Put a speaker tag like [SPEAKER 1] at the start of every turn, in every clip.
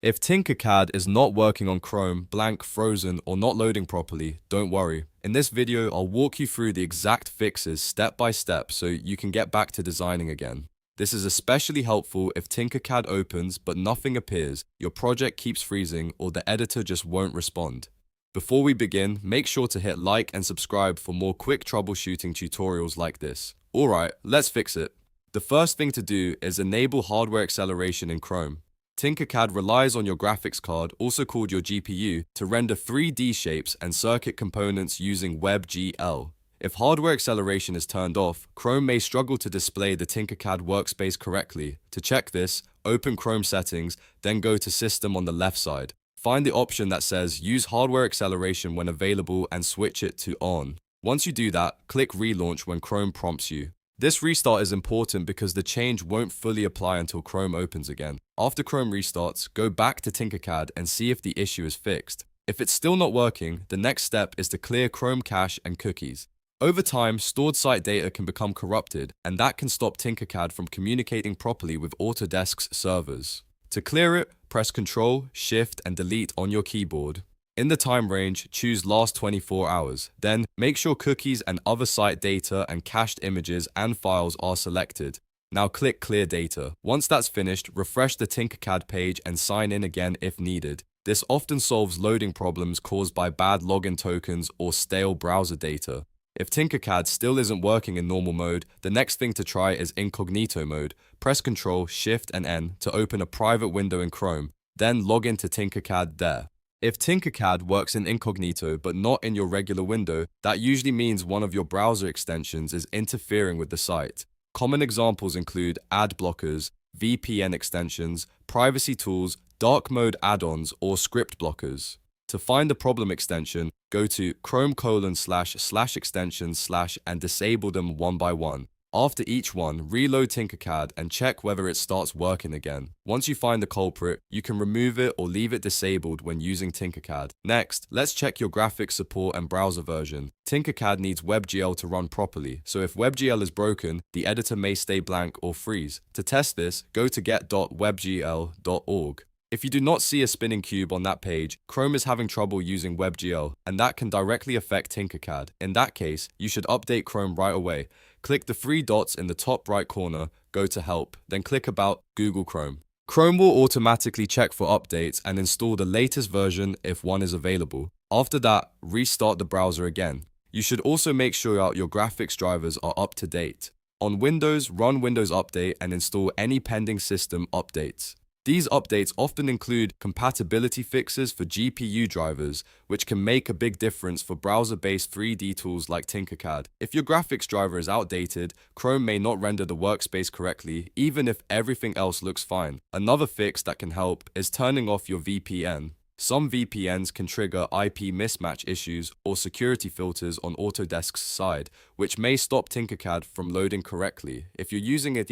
[SPEAKER 1] If Tinkercad is not working on Chrome, blank, frozen, or not loading properly, don't worry. In this video, I'll walk you through the exact fixes step by step so you can get back to designing again. This is especially helpful if Tinkercad opens but nothing appears, your project keeps freezing, or the editor just won't respond. Before we begin, make sure to hit like and subscribe for more quick troubleshooting tutorials like this. Alright, let's fix it. The first thing to do is enable hardware acceleration in Chrome. Tinkercad relies on your graphics card, also called your GPU, to render 3D shapes and circuit components using WebGL. If hardware acceleration is turned off, Chrome may struggle to display the Tinkercad workspace correctly. To check this, open Chrome settings, then go to System on the left side. Find the option that says Use hardware acceleration when available and switch it to On. Once you do that, click Relaunch when Chrome prompts you. This restart is important because the change won't fully apply until Chrome opens again. After Chrome restarts, go back to Tinkercad and see if the issue is fixed. If it's still not working, the next step is to clear Chrome cache and cookies. Over time, stored site data can become corrupted, and that can stop Tinkercad from communicating properly with Autodesk's servers. To clear it, press Ctrl, Shift, and Delete on your keyboard. In the time range, choose last 24 hours. Then, make sure cookies and other site data and cached images and files are selected. Now click Clear Data. Once that's finished, refresh the Tinkercad page and sign in again if needed. This often solves loading problems caused by bad login tokens or stale browser data. If Tinkercad still isn't working in normal mode, the next thing to try is Incognito mode. Press Ctrl, Shift, and N to open a private window in Chrome. Then log into Tinkercad there. If Tinkercad works in Incognito but not in your regular window, that usually means one of your browser extensions is interfering with the site. Common examples include ad blockers, VPN extensions, privacy tools, dark mode add-ons, or script blockers. To find the problem extension, go to chrome://extensions/ and disable them one by one. After each one, reload Tinkercad and check whether it starts working again. Once you find the culprit, you can remove it or leave it disabled when using Tinkercad. Next, let's check your graphics support and browser version. Tinkercad needs WebGL to run properly, so if WebGL is broken, the editor may stay blank or freeze. To test this, go to get.webgl.org. If you do not see a spinning cube on that page, Chrome is having trouble using WebGL, and that can directly affect Tinkercad. In that case, you should update Chrome right away. Click the three dots in the top right corner, go to Help, then click About Google Chrome. Chrome will automatically check for updates and install the latest version if one is available. After that, restart the browser again. You should also make sure your graphics drivers are up to date. On Windows, run Windows Update and install any pending system updates. These updates often include compatibility fixes for GPU drivers, which can make a big difference for browser-based 3D tools like Tinkercad. If your graphics driver is outdated, Chrome may not render the workspace correctly, even if everything else looks fine. Another fix that can help is turning off your VPN. Some VPNs can trigger IP mismatch issues or security filters on Autodesk's side, which may stop Tinkercad from loading correctly. If you're using a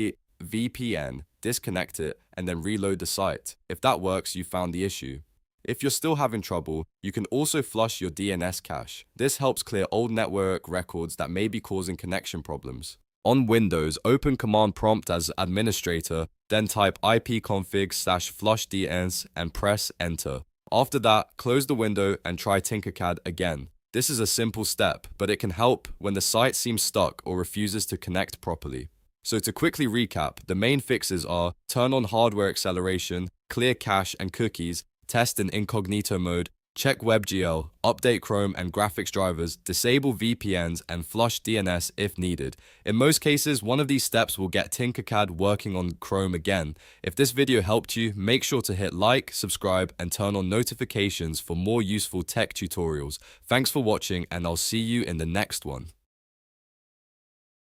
[SPEAKER 1] VPN, disconnect it, and then reload the site. If that works, you found the issue. If you're still having trouble, you can also flush your DNS cache. This helps clear old network records that may be causing connection problems. On Windows, open Command Prompt as administrator, then type ipconfig/flush DNS and press Enter. After that, close the window and try Tinkercad again. This is a simple step, but it can help when the site seems stuck or refuses to connect properly. So to quickly recap, the main fixes are turn on hardware acceleration, clear cache and cookies, test in Incognito mode, check WebGL, update Chrome and graphics drivers, disable VPNs, and flush DNS if needed. In most cases, one of these steps will get Tinkercad working on Chrome again. If this video helped you, make sure to hit like, subscribe, and turn on notifications for more useful tech tutorials. Thanks for watching, and I'll see you in the next one.